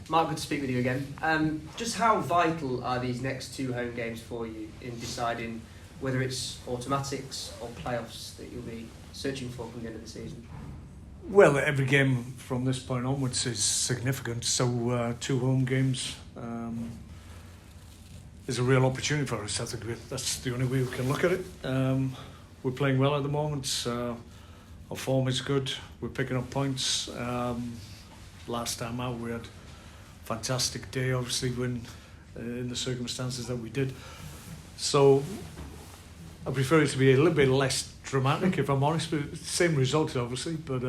Mark, good to speak with you again. Just how vital are these next 2 home games for you in deciding whether it's automatics or playoffs that you'll be searching for from the end of the season? Well, every game from this point onwards is significant. So 2 home games is a real opportunity for us. I think that's the only way we can look at it. We're playing well at the moment. Our form is good. We're picking up points. Last time out, we had a fantastic day, obviously, when in the circumstances that we did. So I prefer it to be a little bit less dramatic, if I'm honest. But same result, obviously. But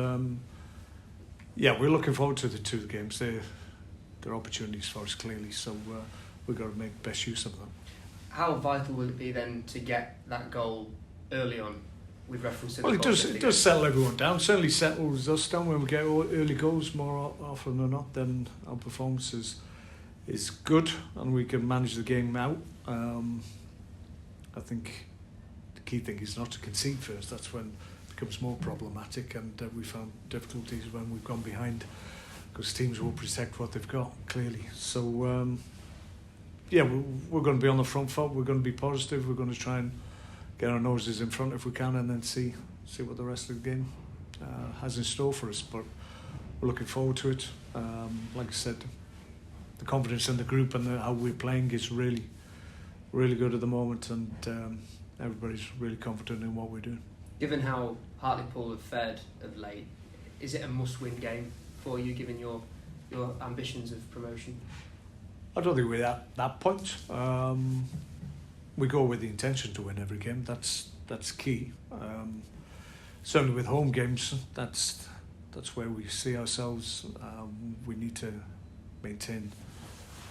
yeah, we're looking forward to the 2 games. They're opportunities for us, clearly. So we've got to make best use of them. How vital will it be then to get that goal early on, with reference to the Well, it does settle everyone down. Certainly settles us down when we get early goals more often than not. Then our performance is good and we can manage the game out. I think the key thing is not to concede first. That's when it becomes more problematic, and we found difficulties when we've gone behind, because teams will protect what they've got, clearly. So yeah, we're going to be on the front foot. We're going to be positive. We're going to try and get our noses in front if we can, and then see what the rest of the game has in store for us. But we're looking forward to it. Like I said, the confidence in the group and how we're playing is really, really good at the moment, and everybody's really confident in what we're doing. Given how Hartlepool have fared of late, is it a must-win game for you, given your ambitions of promotion? I don't think we're at that point. We go with the intention to win every game. That's key. Certainly with home games, that's where we see ourselves. We need to maintain,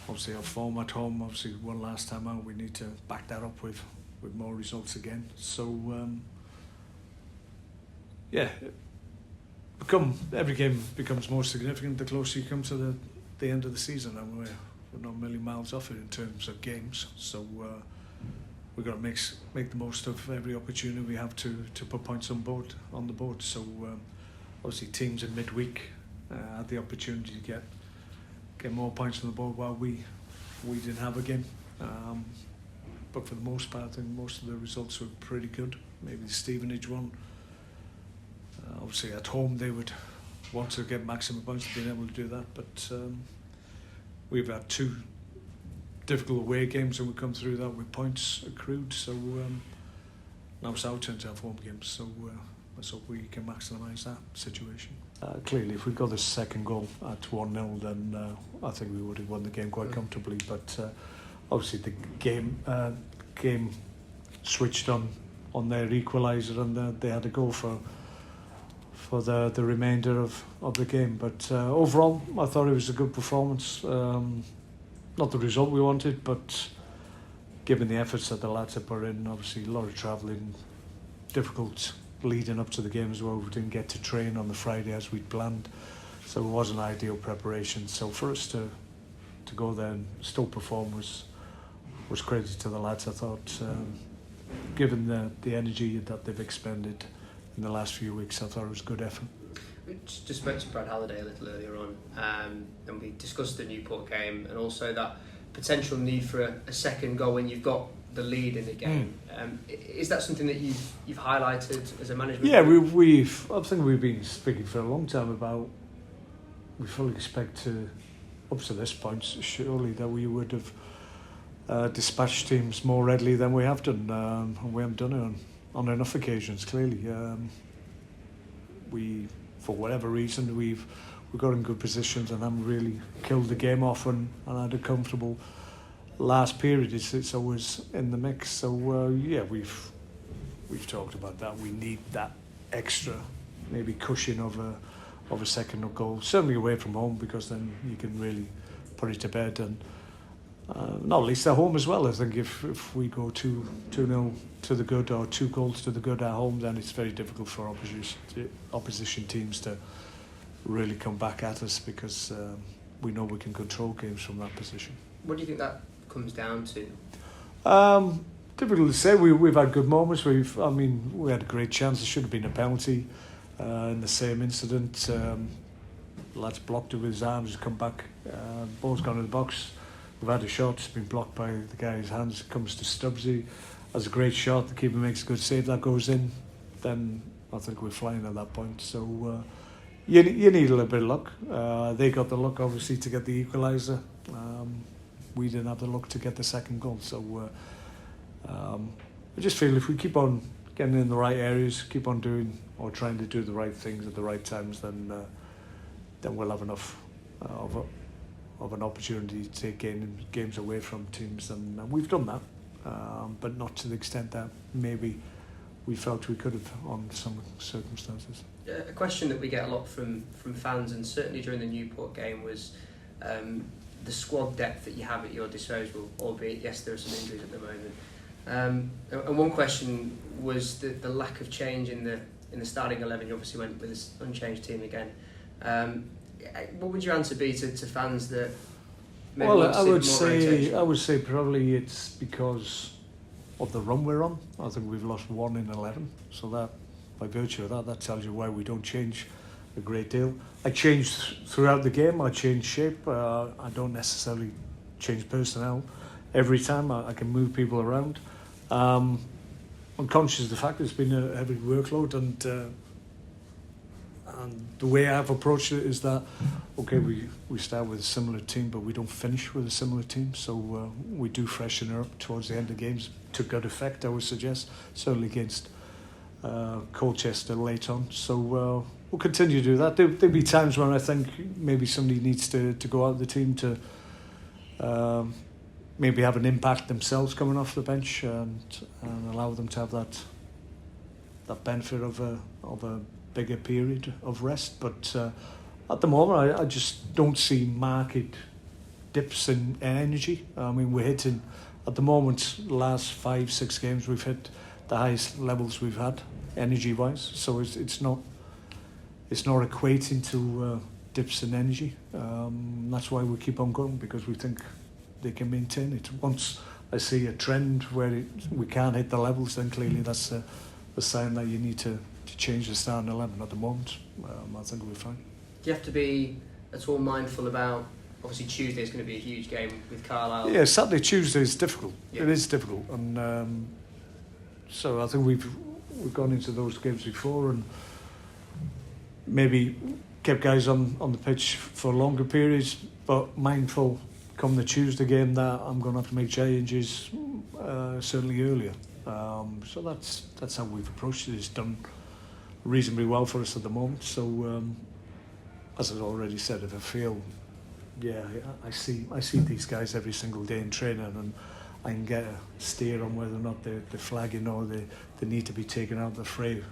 obviously, our form at home. Obviously, one last time out, we need to back that up with more results again. So yeah, every game becomes more significant the closer you come to the end of the season, and we're not a million miles off it in terms of games. So we've got to make the most of every opportunity we have to put points on the board. So obviously teams in midweek had the opportunity to get more points on the board while we didn't have a game. But for the most part, I think most of the results were pretty good. Maybe the Stevenage one. Obviously at home they would want to get maximum points, being able to do that. But we've had 2 difficult away games, and we come through that with points accrued. So now it's our turn to have home games. So let's hope we can maximise that situation. Clearly, if we got the second goal at 1-0, then I think we would have won the game quite comfortably. But obviously, the game switched on their equaliser, and they had to go for the remainder of the game. But overall, I thought it was a good performance. Not the result we wanted, but given the efforts that the lads have put in, obviously a lot of travelling, difficult leading up to the game as well. We didn't get to train on the Friday as we'd planned, so it wasn't ideal preparation. So for us to go there and still perform was credit to the lads. I thought, given the energy that they've expended in the last few weeks, I thought it was a good effort. We just spoke to Brad Halliday a little earlier on, and we discussed the Newport game and also that potential need for a second goal when you've got the lead in the game. Is that something that you've highlighted as a management? Yeah, I think we've been speaking for a long time about, we fully expect to, up to this point, surely that we would have dispatched teams more readily than we have done, and we haven't done it on enough occasions, clearly. For whatever reason, we've got in good positions and haven't really killed the game off and had a comfortable last period. It's always in the mix. So yeah, we've talked about that. We need that extra, maybe cushion of a second goal, certainly away from home, because then you can really put it to bed. And not least at home as well. I think if we go 2-0 to the good, or 2 goals to the good at home, then it's very difficult for opposition teams to really come back at us, because we know we can control games from that position. What do you think that comes down to? Difficult to say. We've had good moments. We had a great chance. There should have been a penalty in the same incident. the lad's blocked it with his arms, come back, ball's gone in the box. We've had a shot, it's been blocked by the guy's hands. It comes to Stubbsy, has a great shot, the keeper makes a good save, that goes in, then I think we're flying at that point. So you need a little bit of luck. They got the luck, obviously, to get the equaliser. We didn't have the luck to get the second goal. So I just feel if we keep on getting in the right areas, keep on doing or trying to do the right things at the right times, then we'll have enough of an opportunity to take games away from teams, and we've done that, but not to the extent that maybe we felt we could have on some circumstances. A question that we get a lot from fans, and certainly during the Newport game, was the squad depth that you have at your disposal, albeit yes, there are some injuries at the moment. And one question was the lack of change in the starting 11. You obviously went with this unchanged team again. What would your answer be to fans that maybe I would say probably it's because of the run we're on. I think we've lost 1 in 11, so that by virtue of that tells you why we don't change a great deal. I change throughout the game. I change shape. I don't necessarily change personnel every time. I can move people around. I'm conscious of the fact it's been a heavy workload, and the way I've approached it is that, okay, we start with a similar team, but we don't finish with a similar team. So we do freshen her up towards the end of games to good effect, I would suggest, certainly against Colchester late on. So we'll continue to do that. There'll be times when I think maybe somebody needs to go out of the team to maybe have an impact themselves coming off the bench, and allow them to have that benefit of a bigger period of rest. But at the moment, I just don't see market dips in energy. I mean, we're hitting, at the moment, the last 5-6 games, we've hit the highest levels we've had, energy-wise. So it's not equating to dips in energy. That's why we keep on going, because we think they can maintain it. Once I see a trend where we can't hit the levels, then clearly that's a sign that you need to change the starting 11. At the moment, I think we're fine. Do you have to be at all mindful about, obviously Tuesday is going to be a huge game with Carlisle? Yeah, Saturday, Tuesday is difficult. Yeah. It is difficult, and so I think we've gone into those games before and maybe kept guys on the pitch for longer periods, but mindful come the Tuesday game that I'm going to have to make changes certainly earlier. So that's how we've approached it. It's done reasonably well for us at the moment. So as I've already said, if I feel, I see these guys every single day in training, and I can get a steer on whether or not they're flagging or they need to be taken out of the fray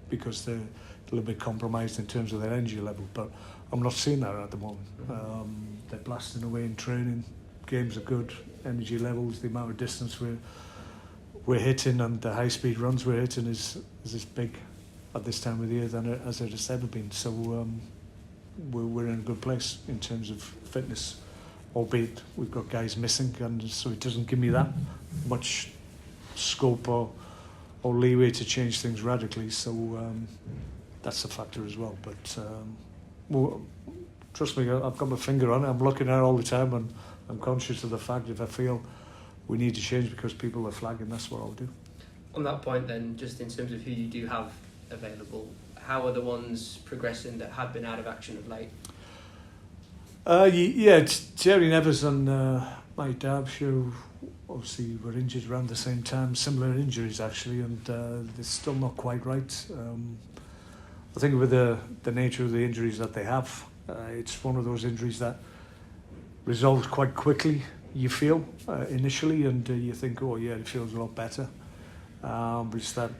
because they're a little bit compromised in terms of their energy level. But I'm not seeing that at the moment. They're blasting away in training. Games are good. Energy levels, the amount of distance we're hitting, and the high speed runs we're hitting is as big at this time of the year than as it has ever been. So we're in a good place in terms of fitness, albeit we've got guys missing, and so it doesn't give me that much scope or leeway to change things radically. So that's a factor as well. But trust me, I've got my finger on it. I'm looking at it all the time, and I'm conscious of the fact if I feel we need to change because people are flagging, that's what I'll do. On that point then, just in terms of who you do have available, how are the ones progressing that have been out of action of late? It's Jerry Nevers and Mike Derbyshire, obviously were injured around the same time, similar injuries actually, and they're still not quite right. I think with the nature of the injuries that they have, it's one of those injuries that resolves quite quickly, you feel, initially, and you think, oh yeah, it feels a lot better. But it's that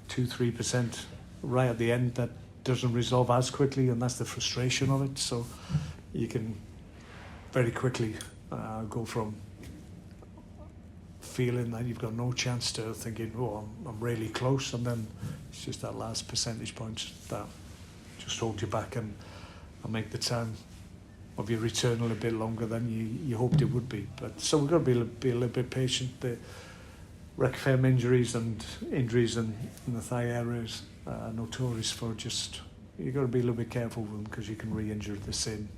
2-3% right at the end that doesn't resolve as quickly, and that's the frustration of it. So you can very quickly go from feeling that you've got no chance to thinking, oh, I'm really close, and then it's just that last percentage point that just holds you back and make the time of your return a little bit longer than you hoped it would be. But so we've got to be a little bit patient. The rectifying injuries and injuries in the thigh areas are notorious for just you got to be a little bit careful with him because you can re-injure the same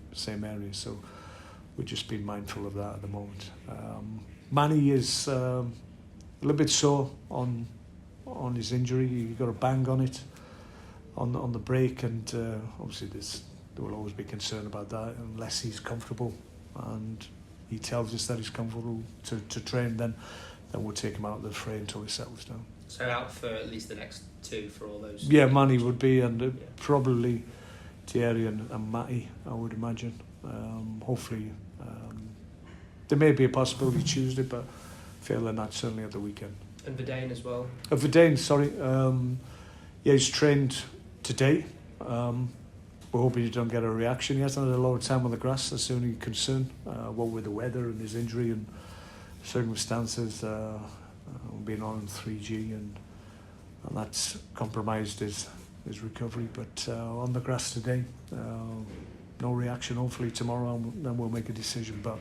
area. So we're just being mindful of that at the moment. Manny is a little bit sore on his injury. He got a bang on it on the break, and obviously there will always be concern about that unless he's comfortable and he tells us that he's comfortable to train. Then we'll take him out of the fray until he settles down. So out for at least the next 2 for all those. Yeah, Manny would be, and probably Thierry and Matty, I would imagine. Hopefully, there may be a possibility Tuesday, but failing that, certainly at the weekend. And Verdane as well. Verdane, sorry. Yeah, he's trained today. We're hoping he don't get a reaction. He hasn't had a lot of time on the grass. That's the only concern. What with the weather and his injury and circumstances, being on 3G and that's compromised his recovery. But on the grass today, no reaction. Hopefully tomorrow, then we'll make a decision. But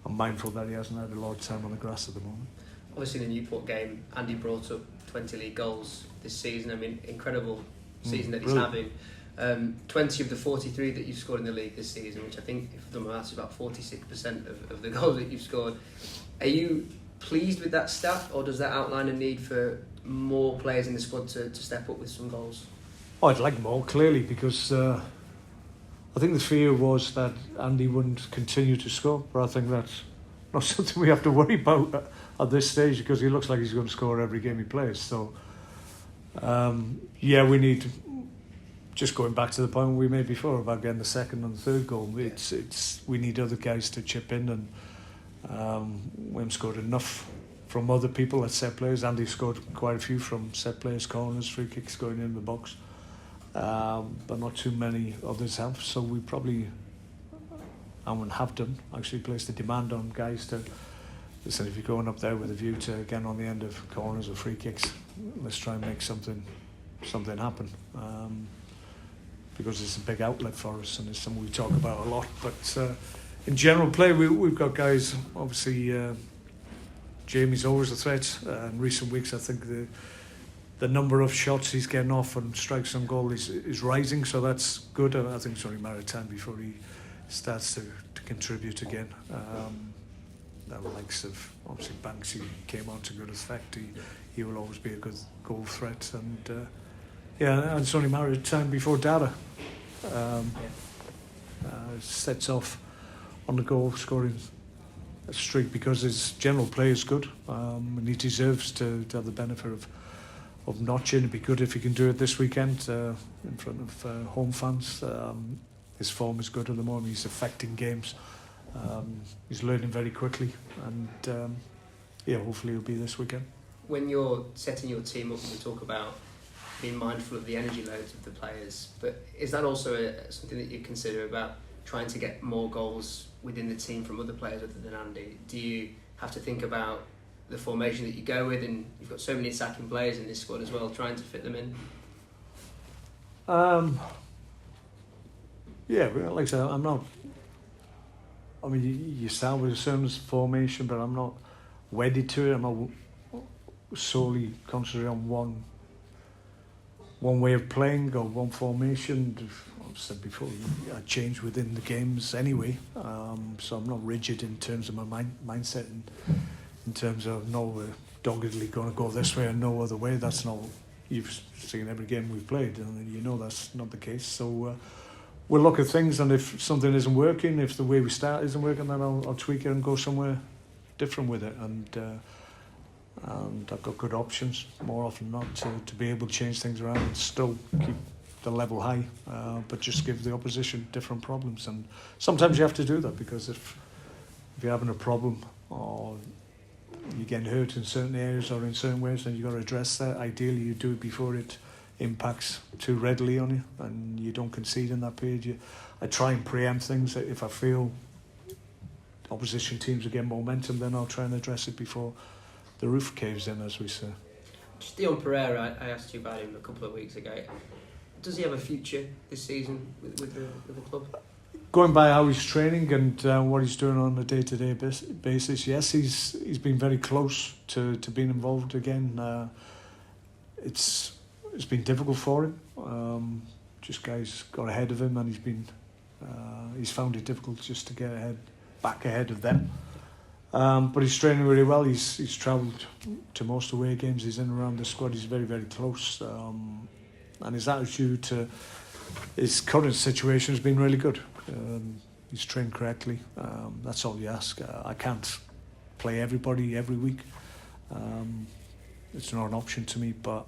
I'm mindful that he hasn't had a lot of time on the grass at the moment. Obviously, in the Newport game, Andy brought up 20 league goals this season. I mean, incredible season that he's having. 20 of the 43 that you've scored in the league this season, which I think, if I've done my maths, is about 46% of the goals that you've scored. Are you pleased with that stat, or does that outline a need for more players in the squad to step up with some goals? Oh, I'd like more, clearly, because I think the fear was that Andy wouldn't continue to score, but I think that's not something we have to worry about at this stage, because he looks like he's going to score every game he plays. So, yeah, we need, just going back to the point we made before about getting the second and third goal, we need other guys to chip in, and we haven't scored enough from other people at set players. Andy scored quite a few from set players, corners, free kicks going in the box, but not too many others have. So we probably, and have done, actually placed a demand on guys to listen, if you're going up there with a view to getting on the end of corners or free kicks, let's try and make something happen, because it's a big outlet for us and it's something we talk about a lot. But in general play, we've got guys, obviously Jamie's always a threat. In recent weeks, I think the number of shots he's getting off and strikes on goal is rising, so that's good. And I think it's only a matter of time before he starts to contribute again. The likes of, obviously, Banksy came on to good effect. He will always be a good goal threat. And and it's only a matter of time before Dada sets off on the goal scoring streak, because his general play is good, and he deserves to have the benefit of notching. It'd be good if he can do it this weekend in front of home fans. His form is good at the moment. He's affecting games. He's learning very quickly, and hopefully it'll be this weekend. When you're setting your team up, we talk about being mindful of the energy loads of the players, but is that also something that you consider about trying to get more goals within the team from other players other than Andy? Do you have to think about the formation that you go with, and you've got so many attacking players in this squad as well, trying to fit them in? Like I said, I'm not. I mean, you start with a certain formation, but I'm not wedded to it. I'm not solely concentrating on one way of playing or one formation. I've said before, I change within the games anyway, so I'm not rigid in terms of my mindset, in terms of we're doggedly going to go this way and no other way. That's not, you've seen every game we've played, and you know that's not the case. So we'll look at things, and if something isn't working, if the way we start isn't working, then I'll tweak it and go somewhere different with it. And I've got good options more often than not to be able to change things around and still keep the level high, but just give the opposition different problems. And sometimes you have to do that, because if you're having a problem or you're getting hurt in certain areas or in certain ways, then you've got to address that. Ideally, you do it before it impacts too readily on you and you don't concede in that period. I try and preempt things. If I feel opposition teams are getting momentum, then I'll try and address it before the roof caves in, as we say. Just Dion Pereira, I asked you about him a couple of weeks ago. Does he have a future this season with the club? Going by how he's training and what he's doing on a day-to-day basis, yes, he's been very close to being involved again. It's been difficult for him, just guys got ahead of him, and he's found it difficult just to get back ahead of them. But he's training really well. He's travelled to most away games. He's in and around the squad. He's very, very close. And his attitude to his current situation has been really good. He's trained correctly. That's all you ask. I can't play everybody every week. It's not an option to me, but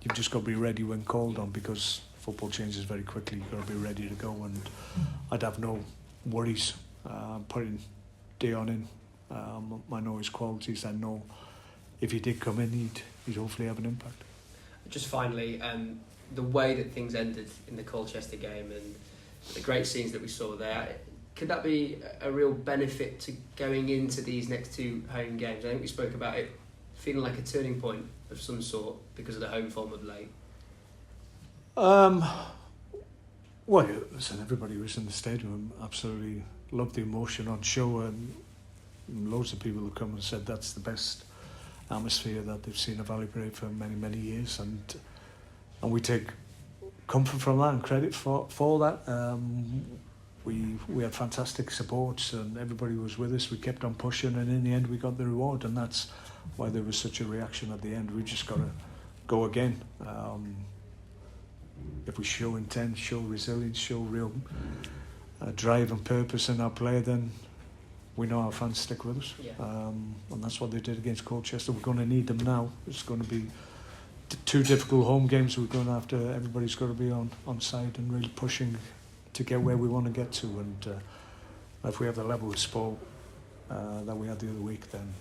you've just got to be ready when called on, because football changes very quickly. You've got to be ready to go, and I'd have no worries putting Dion in. I know his qualities. I know if he did come in, he'd hopefully have an impact. Just finally, the way that things ended in the Colchester game and the great scenes that we saw there, could that be a real benefit to going into these next two home games? I think we spoke about it feeling like a turning point of some sort because of the home form of late. Well, listen, everybody who was in the stadium absolutely loved the emotion on show, and loads of people have come and said that's the best atmosphere that they've seen at Valley Parade for many, many years, and we take comfort from that and credit for that. We had fantastic support, and everybody was with us. We kept on pushing, and in the end we got the reward, and that's why there was such a reaction at the end. We just got to go again. If we show intent, show resilience, show real drive and purpose in our play, then we know our fans stick with us. Yeah. And that's what they did against Colchester. We're going to need them now. It's going to be two difficult home games. We're going to have to, everybody's got to be on side and really pushing to get where we want to get to. And if we have the level of sport that we had the other week, then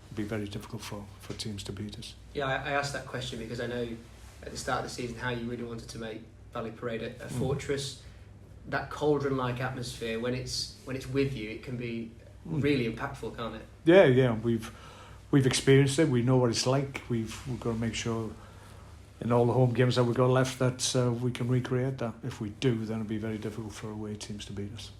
it'd be very difficult for teams to beat us. Yeah, I asked that question because I know at the start of the season how you really wanted to make Valley Parade a fortress. That cauldron-like atmosphere, when it's with you, it can be really impactful, can't it? Yeah. We've experienced it. We know what it's like. We've got to make sure in all the home games that we've got left that we can recreate that. If we do, then it'll be very difficult for away teams to beat us.